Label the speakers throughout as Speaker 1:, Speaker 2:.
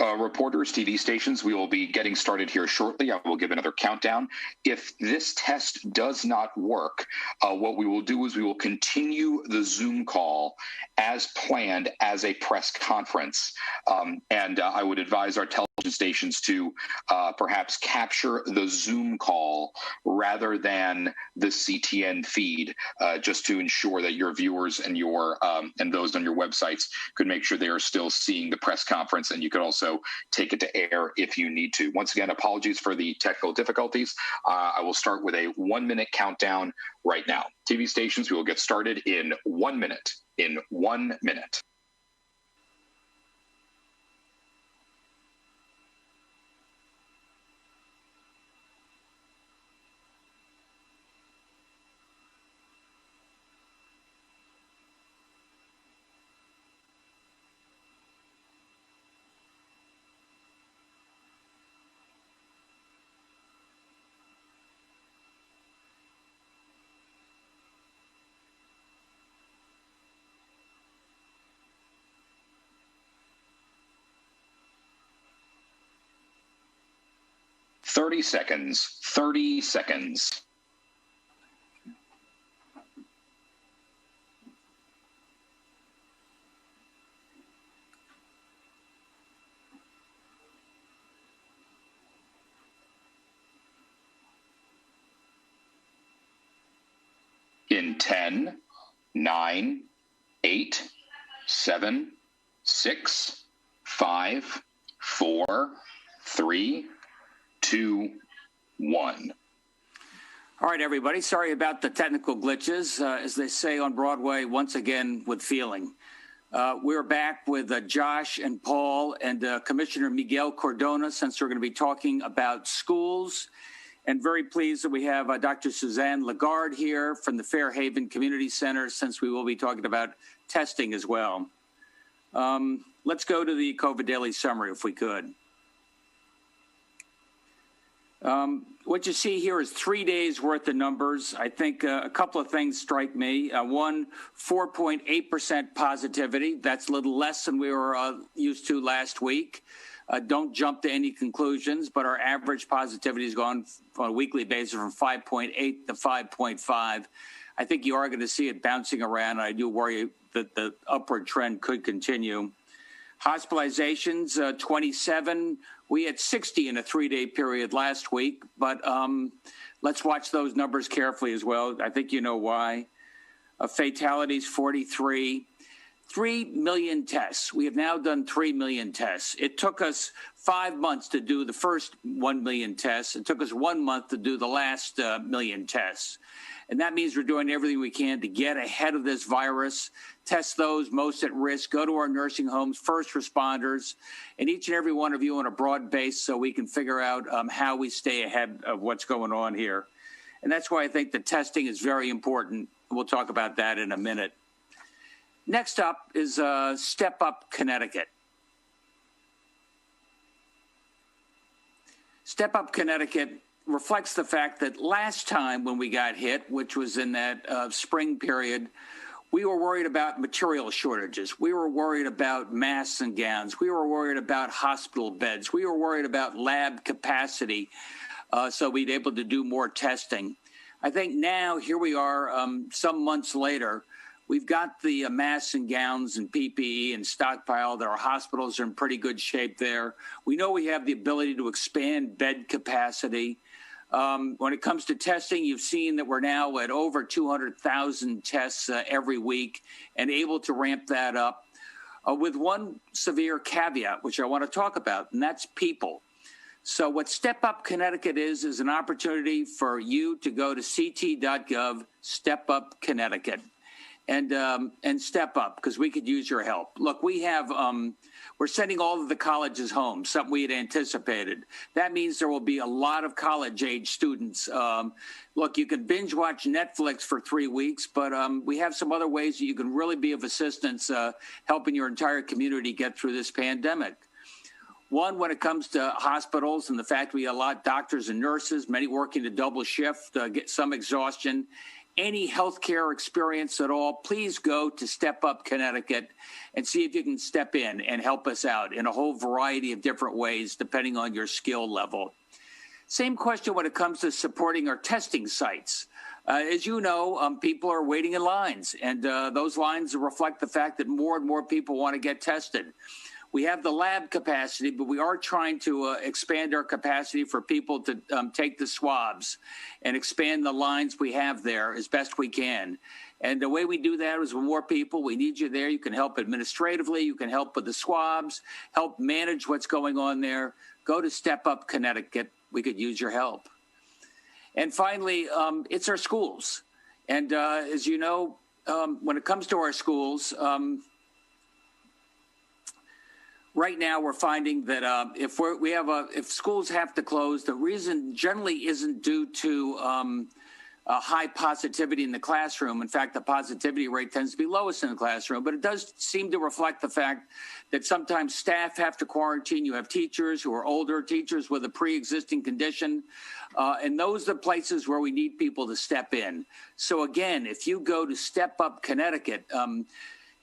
Speaker 1: Reporters, TV stations, we will be getting started here shortly. I will give another countdown. If this test does not work, what we will do is we will continue the Zoom call as planned as a press conference. And I would advise our television stations to perhaps capture the Zoom call rather than the CTN feed, just to ensure that your viewers and and those on your websites could make sure they are still seeing the press conference, and you could also take it to air if you need to. Once again, apologies for the technical difficulties. I will start with a 1-minute countdown right now. TV stations, we will get started in 1 minute. In 1 minute. Thirty seconds. 30 seconds. In 10, 9, 8, 7, 6, 5, 4, 3, 2, 1.
Speaker 2: All right, everybody. Sorry about the technical glitches. As they say on Broadway, once again with feeling. We're back with Josh and Paul and Commissioner Miguel Cardona, since we're going to be talking about schools. And very pleased that we have Dr. Suzanne Lagarde here from the Fairhaven Community Center, since we will be talking about testing as well. Let's go to the COVID Daily Summary, if we could. What you see here is 3 days worth of numbers. I think a couple of things strike me. One, 4.8% positivity. That's a little less than we were used to last week. Don't jump to any conclusions, but our average positivity has gone on a weekly basis from 5.8 to 5.5. I think you are going to see it bouncing around. I do worry that the upward trend could continue. Hospitalizations, 27. We had 60 in a 3-day period last week, but let's watch those numbers carefully as well. I think you know why. Fatalities, 43. 3 million tests. We have now done 3 million tests. It took us 5 months to do the first 1 million tests. It took us 1 month to do the last million tests. And that means we're doing everything we can to get ahead of this virus, test those most at risk, go to our nursing homes, first responders, and each and every one of you on a broad base so we can figure out how we stay ahead of what's going on here. And that's why I think the testing is very important. We'll talk about that in a minute. Next up is Step Up Connecticut. Step Up Connecticut reflects the fact that last time when we got hit, which was in that spring period, we were worried about material shortages. We were worried about masks and gowns. We were worried about hospital beds. We were worried about lab capacity, so we'd be able to do more testing. I think now, here we are, some months later, we've got the masks and gowns and PPE and stockpiled. Our hospitals are in pretty good shape there. We know we have the ability to expand bed capacity. When it comes to testing, you've seen that we're now at over 200,000 tests every week and able to ramp that up with one severe caveat, which I want to talk about, and that's people. So what Step Up Connecticut is an opportunity for you to go to ct.gov, Step Up Connecticut, and step up, because we could use your help. Look, we have we're sending all of the colleges home, something we had anticipated. That means there will be a lot of college-age students. Look, you can binge watch Netflix for 3 weeks, but we have some other ways that you can really be of assistance helping your entire community get through this pandemic. One, when it comes to hospitals and the fact we have a lot of doctors and nurses, many working a double shift, get some exhaustion. any healthcare experience at all, please go to Step Up Connecticut and see if you can step in and help us out in a whole variety of different ways, depending on your skill level. Same question when it comes to supporting our testing sites. As you know, people are waiting in lines, and those lines reflect the fact that more and more people want to get tested. We have the lab capacity, but we are trying to expand our capacity for people to take the swabs and expand the lines we have there as best we can. And the way we do that is with more people. We need you there. You can help administratively. You can help with the swabs, help manage what's going on there. Go to Step Up Connecticut. We could use your help. And finally, it's our schools. And as you know, when it comes to our schools, right now, we're finding that if schools have to close, the reason generally isn't due to high positivity in the classroom. In fact, the positivity rate tends to be lowest in the classroom, but it does seem to reflect the fact that sometimes staff have to quarantine. You have teachers who are older, teachers with a pre-existing condition, and those are the places where we need people to step in. So again, if you go to Step Up Connecticut,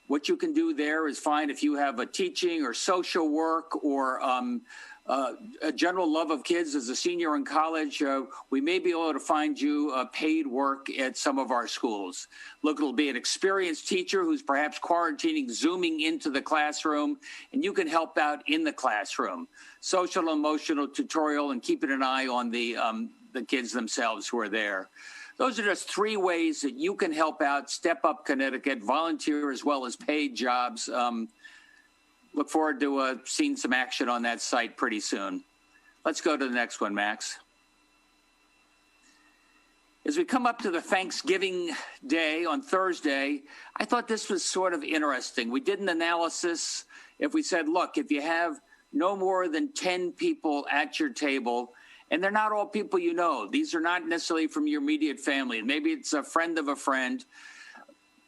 Speaker 2: what you can do there is find if you have a teaching or social work or a general love of kids as a senior in college, we may be able to find you paid work at some of our schools. Look, it'll be an experienced teacher who's perhaps quarantining, zooming into the classroom, and you can help out in the classroom. Social, emotional, tutorial, and keeping an eye on the kids themselves who are there. Those are just 3 ways that you can help out Step Up Connecticut, volunteer as well as paid jobs. Look forward to seeing some action on that site pretty soon. Let's go to the next one, Max. As we come up to the Thanksgiving Day on Thursday, I thought this was sort of interesting. We did an analysis. If we said, look, if you have no more than 10 people at your table, and they're not all people you know. These are not necessarily from your immediate family. Maybe it's a friend of a friend.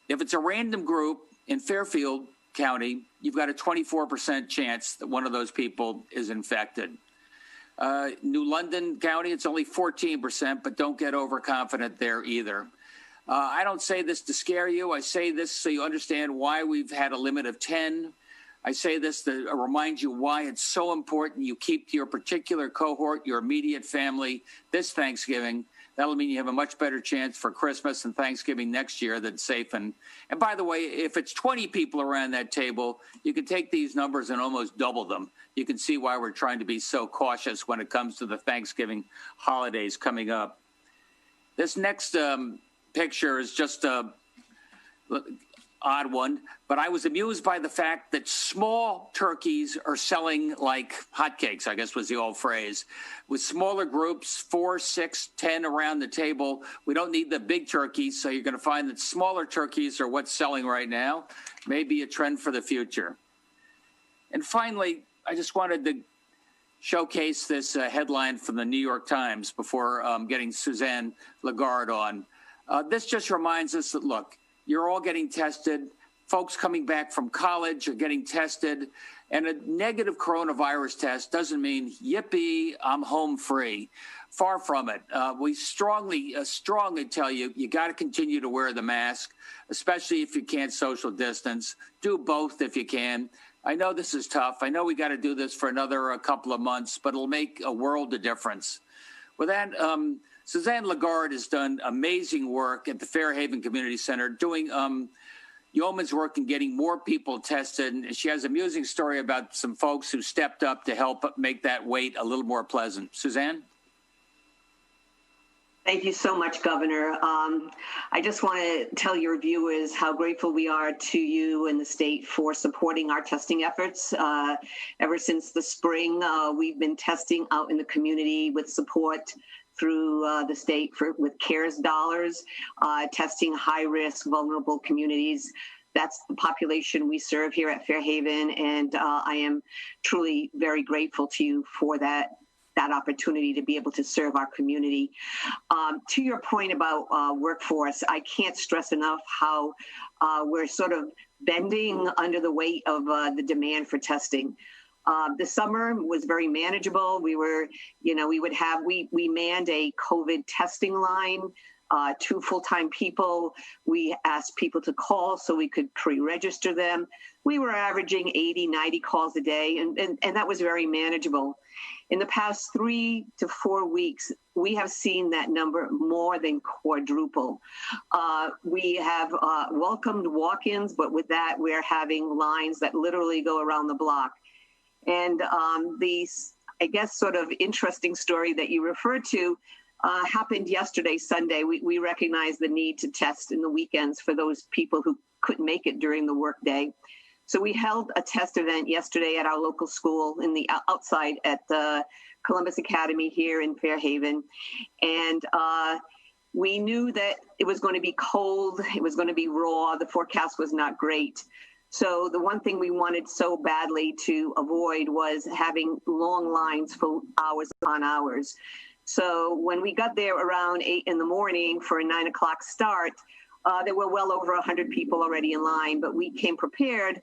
Speaker 2: If it's a random group in Fairfield County, you've got a 24% chance that one of those people is infected. New London County, it's only 14%, but don't get overconfident there either. I don't say this to scare you. I say this so you understand why we've had a limit of 10. I say this to remind you why it's so important you keep your particular cohort, your immediate family, this Thanksgiving. That'll mean you have a much better chance for Christmas and Thanksgiving next year that's safe. And by the way, if it's 20 people around that table, you can take these numbers and almost double them. You can see why we're trying to be so cautious when it comes to the Thanksgiving holidays coming up. This next picture is just a odd one, but I was amused by the fact that small turkeys are selling like hotcakes, I guess was the old phrase. With smaller groups, 4, 6, 10 around the table, we don't need the big turkeys, so you're going to find that smaller turkeys are what's selling right now. Maybe a trend for the future. And finally, I just wanted to showcase this headline from the New York Times before getting Suzanne Lagarde on. This just reminds us that, look, you're all getting tested. Folks coming back from college are getting tested. And a negative coronavirus test doesn't mean, yippee, I'm home free. Far from it. We strongly tell you, you got to continue to wear the mask, especially if you can't social distance. Do both if you can. I know this is tough. I know we got to do this for another couple of months, but it'll make a world of difference. With that, Suzanne Lagarde has done amazing work at the Fairhaven Community Center, doing yeoman's work in getting more people tested. And she has an amusing story about some folks who stepped up to help make that wait a little more pleasant. Suzanne?
Speaker 3: Thank you so much, Governor. I just want to tell your viewers how grateful we are to you and the state for supporting our testing efforts. Ever since the spring, we've been testing out in the community with support through the state with CARES dollars, testing high-risk, vulnerable communities. That's the population we serve here at Fairhaven, and I am truly very grateful to you for that opportunity to be able to serve our community. To your point about workforce, I can't stress enough how we're sort of bending under the weight of the demand for testing. The summer was very manageable. We manned a COVID testing line 2 full-time people. We asked people to call so we could pre-register them. We were averaging 80, 90 calls a day, and that was very manageable. In the past 3 to 4 weeks, we have seen that number more than quadruple. We have welcomed walk-ins, but with that, we're having lines that literally go around the block. And I guess, sort of interesting story that you referred to happened yesterday, Sunday. We recognize the need to test in the weekends for those people who couldn't make it during the workday. So we held a test event yesterday at our local school in the outside at the Columbus Academy here in Fairhaven. And we knew that it was going to be cold. It was going to be raw. The forecast was not great. So the one thing we wanted so badly to avoid was having long lines for hours upon hours. So when we got there around 8 in the morning for a 9 o'clock start, there were well over 100 people already in line, but we came prepared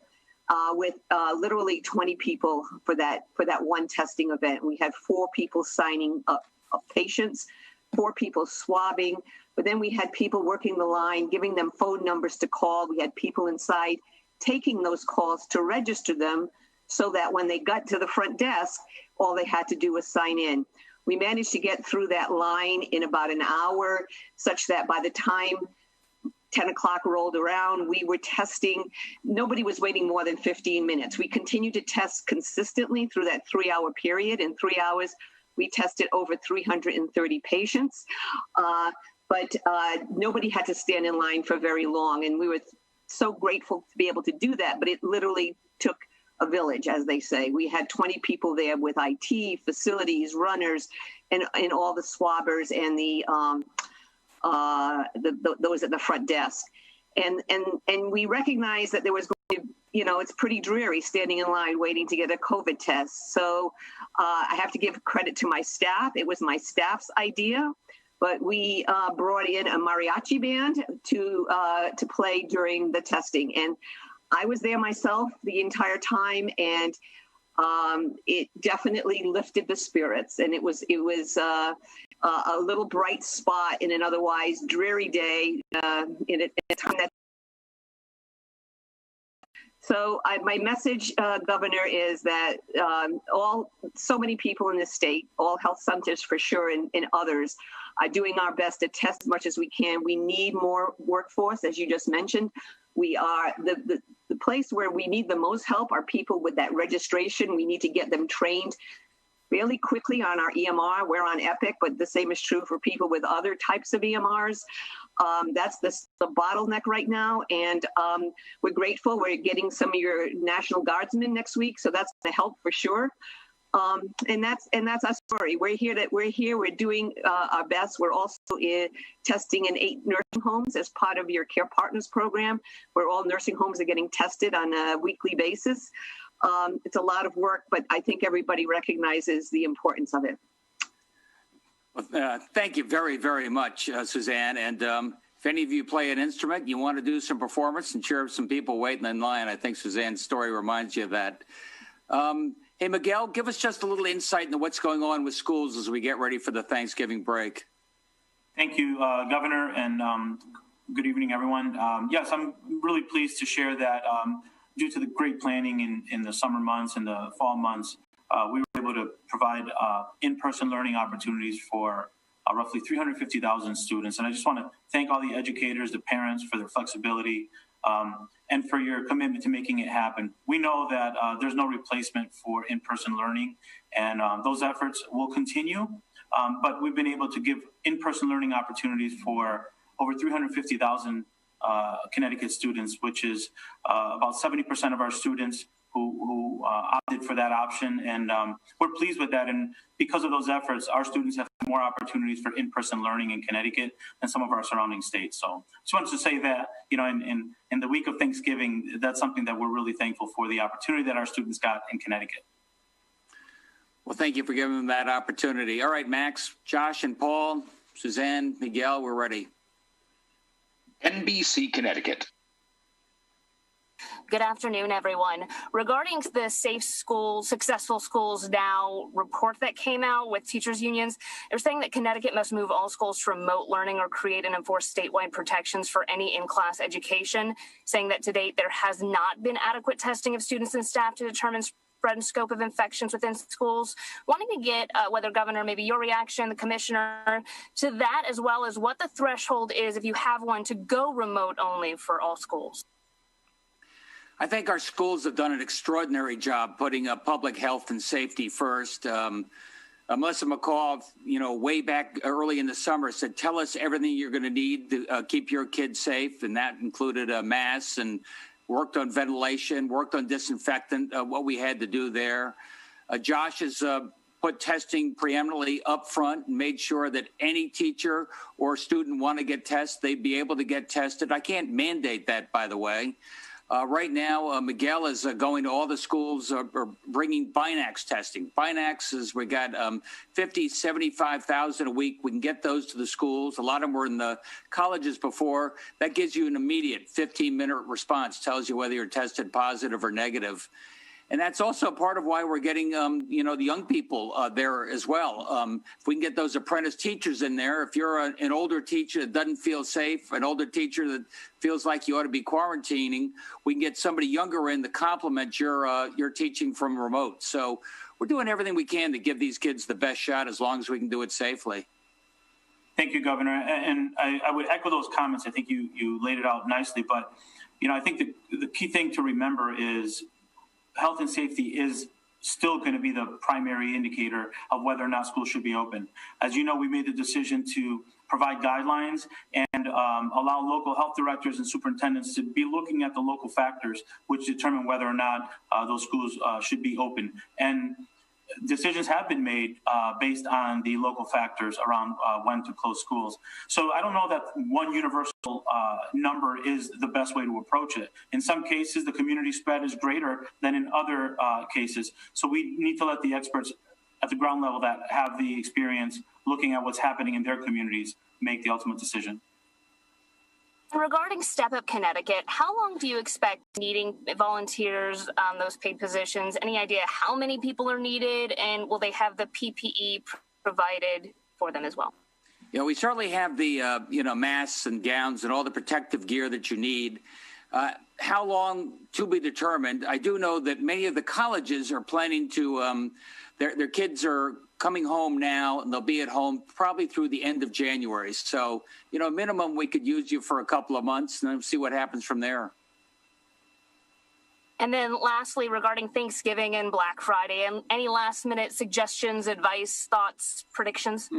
Speaker 3: with literally 20 people for that one testing event. We had 4 people signing up patients, 4 people swabbing, but then we had people working the line, giving them phone numbers to call. We had people inside taking those calls to register them so that when they got to the front desk, all they had to do was sign in. We managed to get through that line in about an hour, such that by the time 10 o'clock rolled around, we were testing. Nobody was waiting more than 15 minutes. We continued to test consistently through that 3-hour period. In 3 hours, we tested over 330 patients, but nobody had to stand in line for very long. And we were so grateful to be able to do that, but it literally took a village, as they say. We had 20 people there with IT, facilities, runners, and all the swabbers and those at the front desk. And we recognized that there was going to, it's pretty dreary standing in line waiting to get a COVID test. So I have to give credit to my staff. It was my staff's idea, but we brought in a mariachi band to play during the testing. And I was there myself the entire time, and it definitely lifted the spirits. And it was a little bright spot in an otherwise dreary day in a time that. So my message, Governor, is that so many people in the state, all health centers for sure, and others, are doing our best to test as much as we can. We need more workforce, as you just mentioned. We are the place where we need the most help are people with that registration. We need to get them trained fairly quickly on our EMR. We're on Epic, but the same is true for people with other types of EMRs. That's the bottleneck right now, and we're grateful. We're getting some of your National Guardsmen next week, so that's going to help for sure. And that's our story. We're here. We're doing our best. We're also testing in 8 nursing homes as part of your Care Partners program, where all nursing homes are getting tested on a weekly basis. It's a lot of work, but I think everybody recognizes the importance of it.
Speaker 2: Well, thank you very, very much, Suzanne. And if any of you play an instrument, you want to do some performance and cheer up some people waiting in line, I think Suzanne's story reminds you of that. Hey, Miguel, give us just a little insight into what's going on with schools as we get ready for the Thanksgiving break.
Speaker 4: Thank you, Governor, and good evening, everyone. Yes, I'm really pleased to share that due to the great planning in the summer months and the fall months, we were able to provide in-person learning opportunities for roughly 350,000 students. And I just want to thank all the educators, the parents for their flexibility, and for your commitment to making it happen. We know that there's no replacement for in-person learning, and those efforts will continue. But we've been able to give in-person learning opportunities for over 350,000 Connecticut students, which is about 70% of our students who opted for that option. And we're pleased with that. And because of those efforts, our students have more opportunities for in-person learning in Connecticut than some of our surrounding states. So just wanted to say that, in the week of Thanksgiving, that's something that we're really thankful for, the opportunity that our students got in Connecticut.
Speaker 2: Well, thank you for giving them that opportunity. All right, Max, Josh, and Paul, Suzanne, Miguel, we're ready.
Speaker 1: NBC Connecticut.
Speaker 5: Good afternoon, everyone. Regarding the Safe Schools, Successful Schools Now report that came out with teachers' unions, they're saying that Connecticut must move all schools to remote learning or create and enforce statewide protections for any in-class education, saying that to date there has not been adequate testing of students and staff to determine spread and scope of infections within schools. Wanting to get whether, Governor, maybe your reaction, the commissioner, to that, as well as what the threshold is, if you have one, to go remote only for all schools.
Speaker 2: I think our schools have done an extraordinary job putting public health and safety first. Melissa McCall, way back early in the summer said, tell us everything you're going to need to keep your kids safe. And that included masks, and worked on ventilation, worked on disinfectant, what we had to do there. Josh has put testing preeminently up front and made sure that any teacher or student want to get tested, they'd be able to get tested. I can't mandate that, by the way. Right now, Miguel is going to all the schools, are bringing Binax testing. Binax is, we got 50, 75,000 a week. We can get those to the schools. A lot of them were in the colleges before. That gives you an immediate 15-minute response, tells you whether you're tested positive or negative. And that's also part of why we're getting, the young people there as well. If we can get those apprentice teachers in there, if you're an older teacher that doesn't feel safe, an older teacher that feels like you ought to be quarantining, we can get somebody younger in to complement your teaching from remote. So we're doing everything we can to give these kids the best shot as long as we can do it safely.
Speaker 4: Thank you, Governor. And I would echo those comments. I think you laid it out nicely. But, I think the key thing to remember is health and safety is still going to be the primary indicator of whether or not schools should be open. As you know, we made the decision to provide guidelines and allow local health directors and superintendents to be looking at the local factors which determine whether or not those schools should be open. And decisions have been made based on the local factors around when to close schools. So I don't know that one universal number is the best way to approach it. In some cases, the community spread is greater than in other cases. So we need to let the experts at the ground level that have the experience looking at what's happening in their communities make the ultimate decision.
Speaker 5: Regarding Step Up Connecticut, how long do you expect needing volunteers on those paid positions? Any idea how many people are needed, and will they have the PPE provided for them as well?
Speaker 2: We certainly have the, masks and gowns and all the protective gear that you need. How long to be determined. I do know that many of the colleges are planning to, their kids are coming home now, and they'll be at home probably through the end of January. So, minimum, we could use you for a couple of months and then see what happens from there.
Speaker 5: And then lastly, regarding Thanksgiving and Black Friday, and any last minute suggestions, advice, thoughts, predictions?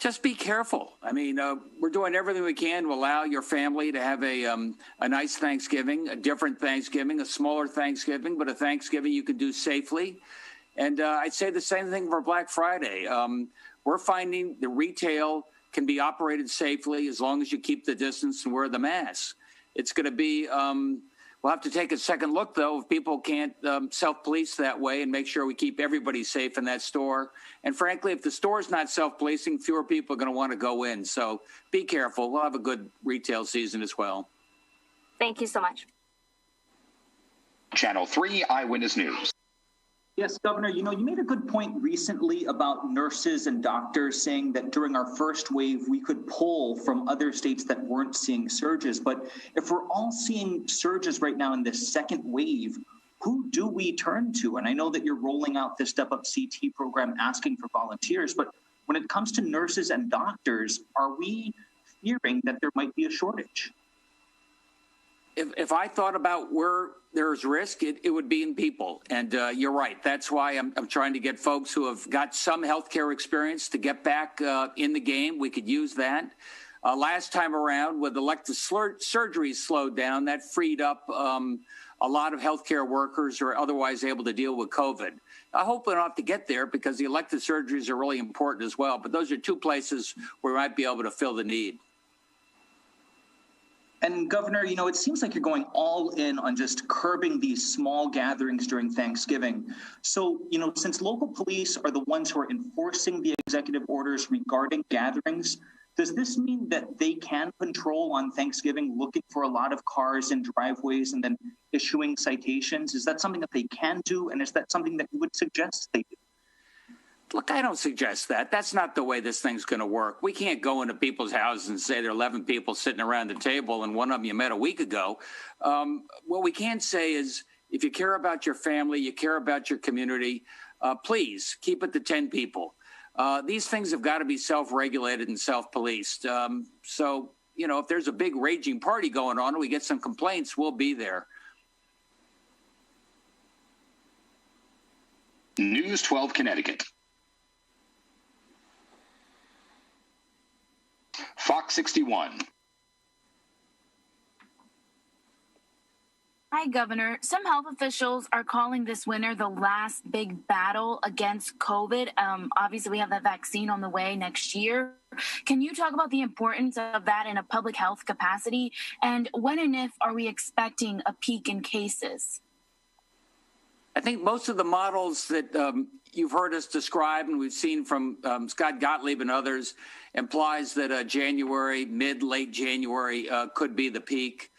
Speaker 2: Just be careful. I mean, we're doing everything we can to allow your family to have a nice Thanksgiving, a different Thanksgiving, a smaller Thanksgiving, but a Thanksgiving you can do safely. And I'd say the same thing for Black Friday. We're finding the retail can be operated safely as long as you keep the distance and wear the mask. It's going to be, we'll have to take a second look, though, if people can't self-police that way and make sure we keep everybody safe in that store. And frankly, if the store's not self-policing, fewer people are going to want to go in. So be careful. We'll have a good retail season as well.
Speaker 5: Thank you so much.
Speaker 1: Channel 3 Eyewitness News.
Speaker 6: Yes, Governor, you made a good point recently about nurses and doctors saying that during our first wave, we could pull from other states that weren't seeing surges. But if we're all seeing surges right now in this second wave, who do we turn to? And I know that you're rolling out this Step Up CT program asking for volunteers, but when it comes to nurses and doctors, are we fearing that there might be a shortage?
Speaker 2: If I thought about where there's risk, it would be in people. And you're right. That's why I'm trying to get folks who have got some healthcare experience to get back in the game. We could use that. Last time around, with elective surgeries slowed down, that freed up a lot of healthcare workers who are otherwise able to deal with COVID. I hope we don't have to get there because the elective surgeries are really important as well. But those are two places where we might be able to fill the need.
Speaker 6: And Governor, it seems like you're going all in on just curbing these small gatherings during Thanksgiving. So, since local police are the ones who are enforcing the executive orders regarding gatherings, Does this mean that they can control on Thanksgiving, looking for a lot of cars in driveways and then issuing citations? Is that something that they can do? And is that something that you would suggest they do?
Speaker 2: Look, I don't suggest that. That's not the way this thing's going to work. We can't go into people's houses and say there are 11 people sitting around the table and one of them you met a week ago. What we can say is if you care about your family, you care about your community, please keep it to 10 people. These things have got to be self-regulated and self-policed. So, if there's a big raging party going on and we get some complaints, we'll be there.
Speaker 1: News 12 Connecticut. Fox 61.
Speaker 7: Hi, Governor. Some health officials are calling this winter the last big battle against COVID. Obviously, we have that vaccine on the way next year. Can you talk about the importance of that in a public health capacity? And when and if are we expecting a peak in cases?
Speaker 2: I think most of the models that you've heard us describe and we've seen from Scott Gottlieb and others implies that January, late January could be the peak.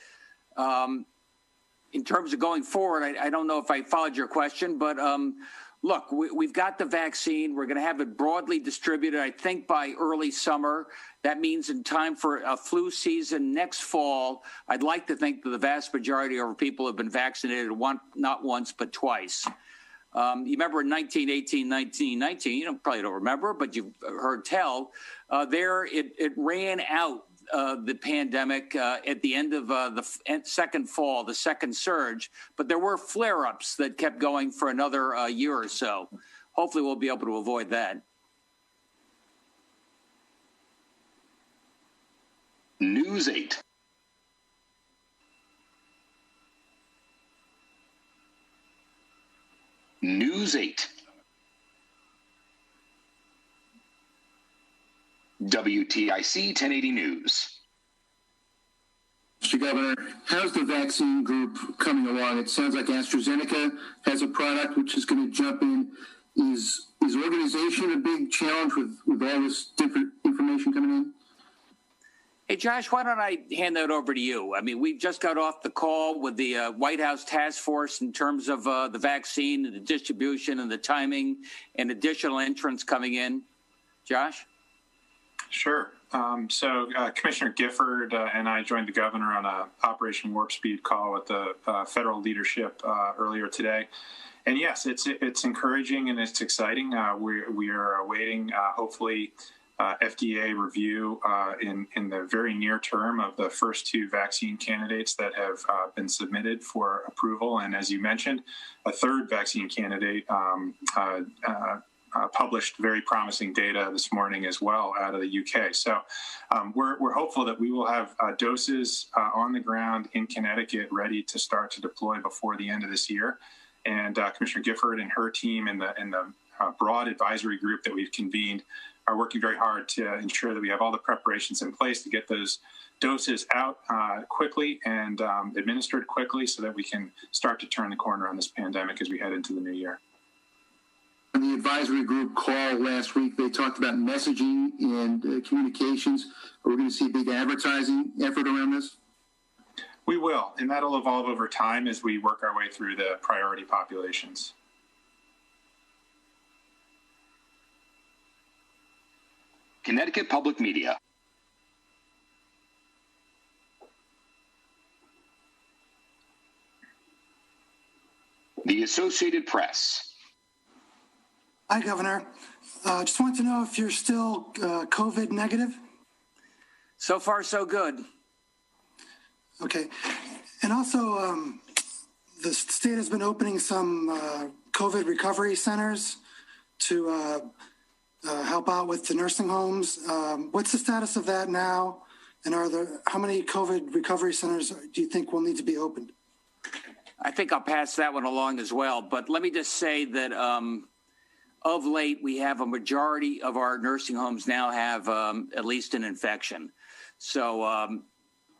Speaker 2: In terms of going forward, I don't know if I followed your question, but look, we've got the vaccine. We're going to have it broadly distributed, I think, by early summer. That means in time for a flu season next fall. I'd like to think that the vast majority of our people have been vaccinated not once, but twice. You remember in 1919, you probably don't remember, but you've heard tell, it ran out the pandemic at the end of the second fall, the second surge, but there were flare-ups that kept going for another year or so. Hopefully we'll be able to avoid that.
Speaker 1: News 8. News 8. WTIC 1080 News.
Speaker 8: Mr. Governor, how's the vaccine group coming along? It sounds like AstraZeneca has a product which is going to jump in. Is organization a big challenge with all this different information coming in?
Speaker 2: Hey, Josh, why don't I hand that over to you? I mean, we've just got off the call with the White House task force in terms of the vaccine and the distribution and the timing and additional entrants coming in. Josh?
Speaker 9: Sure. So Commissioner Gifford and I joined the governor on an Operation Warp Speed call with the federal leadership earlier today. And yes, it's encouraging and it's exciting. We are awaiting, hopefully, FDA review in the very near term of the first two vaccine candidates that have been submitted for approval. And as you mentioned, a third vaccine candidate published very promising data this morning as well out of the UK. So we're hopeful that we will have doses on the ground in Connecticut ready to start to deploy before the end of this year. And Commissioner Gifford and her team and the broad advisory group that we've convened are working very hard to ensure that we have all the preparations in place to get those doses out quickly and administered quickly so that we can start to turn the corner on this pandemic as we head into the new year.
Speaker 8: On the advisory group call last week, they talked about messaging and communications. Are we going to see a big advertising effort around this?
Speaker 9: We will, and that'll evolve over time as we work our way through the priority populations.
Speaker 1: Connecticut Public Media. The Associated Press.
Speaker 10: Hi, Governor. Just want to know if you're still COVID negative.
Speaker 2: So far, so good.
Speaker 10: Okay. And also, the state has been opening some COVID recovery centers to help out with the nursing homes. What's the status of that now? And how many COVID recovery centers do you think will need to be opened?
Speaker 2: I think I'll pass that one along as well. But let me just say that of late, we have a majority of our nursing homes now have at least an infection. So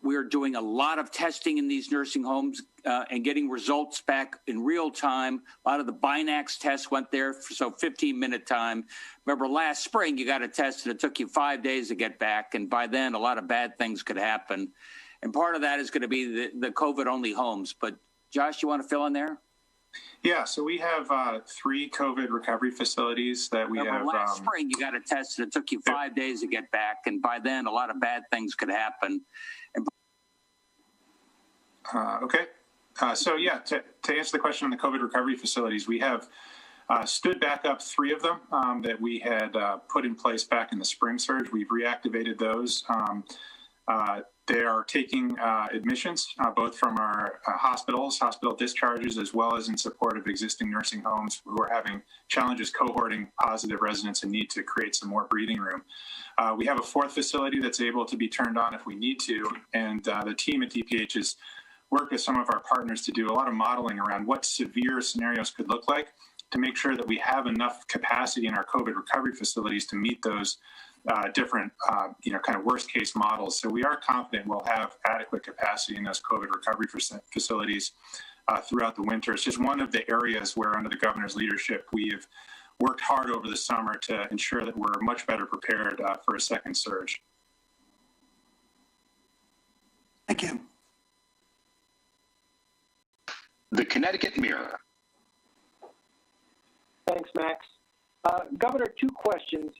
Speaker 2: We're doing a lot of testing in these nursing homes and getting results back in real time. A lot of the Binax tests went there, so 15-minute time. Remember last spring, you got a test and it took you 5 days to get back. And by then, a lot of bad things could happen. And part of that is going to be the COVID-only homes. But Josh, you want to fill in there?
Speaker 9: Yeah, so we have 3 COVID recovery facilities that we have.
Speaker 2: Last spring, you got a test and it took you 5 days to get back. And by then, a lot of bad things could happen.
Speaker 9: Okay. So yeah, to answer the question on the COVID recovery facilities, we have stood back up 3 of them that we had put in place back in the spring surge. We've reactivated those. They are taking admissions, both from our hospital discharges, as well as in support of existing nursing homes who are having challenges cohorting positive residents and need to create some more breathing room. We have a 4th facility that's able to be turned on if we need to, and the team at DPH has worked with some of our partners to do a lot of modeling around what severe scenarios could look like to make sure that we have enough capacity in our COVID recovery facilities to meet those different, kind of worst case models. So we are confident we'll have adequate capacity in those COVID recovery facilities throughout the winter. It's just one of the areas where, under the governor's leadership, we have worked hard over the summer to ensure that we're much better prepared for a second surge.
Speaker 10: Thank you.
Speaker 1: The Connecticut Mirror.
Speaker 11: Thanks, Max. Governor, 2 questions.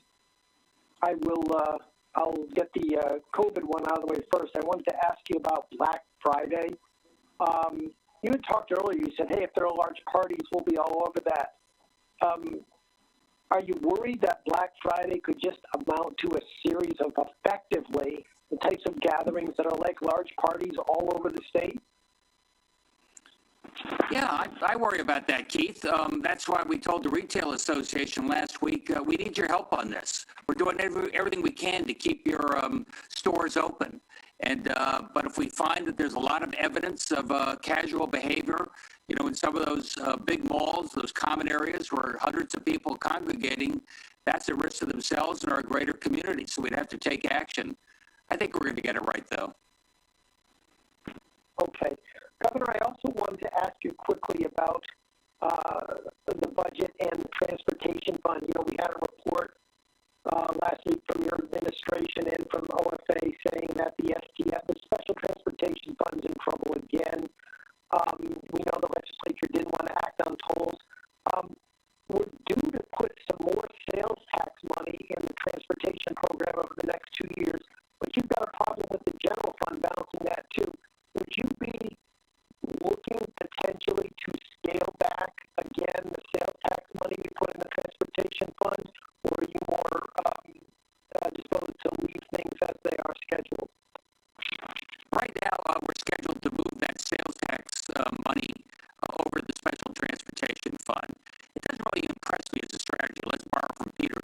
Speaker 11: I'll get the COVID one out of the way first. I wanted to ask you about Black Friday. You had talked earlier, you said, hey, if there are large parties, we'll be all over that. Are you worried that Black Friday could just amount to a series of, effectively, the types of gatherings that are like large parties all over the state?
Speaker 2: Yeah, I worry about that, Keith. That's why we told the Retail Association last week, we need your help on this. We're doing everything we can to keep your stores open. And but if we find that there's a lot of evidence of casual behavior, in some of those big malls, those common areas where hundreds of people congregating, that's a risk to themselves and our greater community. So we'd have to take action. I think we're going to get it right, though.
Speaker 11: Okay. Governor, I also wanted to ask you quickly about the budget and the transportation fund. We had a report last week from your administration and from OFA saying that the STF, the Special Transportation Fund, is in trouble again. We know the legislature didn't want to act on tolls. We're due to put some more sales tax money in the transportation program over the next 2 years, but you've got a problem with the general fund balancing that too. Would you be looking potentially to scale back again the sales tax money you put in the transportation fund, or are you more disposed to leave things as they are scheduled?
Speaker 2: Right now, we're scheduled to move that sales tax money over to the Special Transportation Fund. It doesn't really impress me as a strategy. Let's borrow from Peter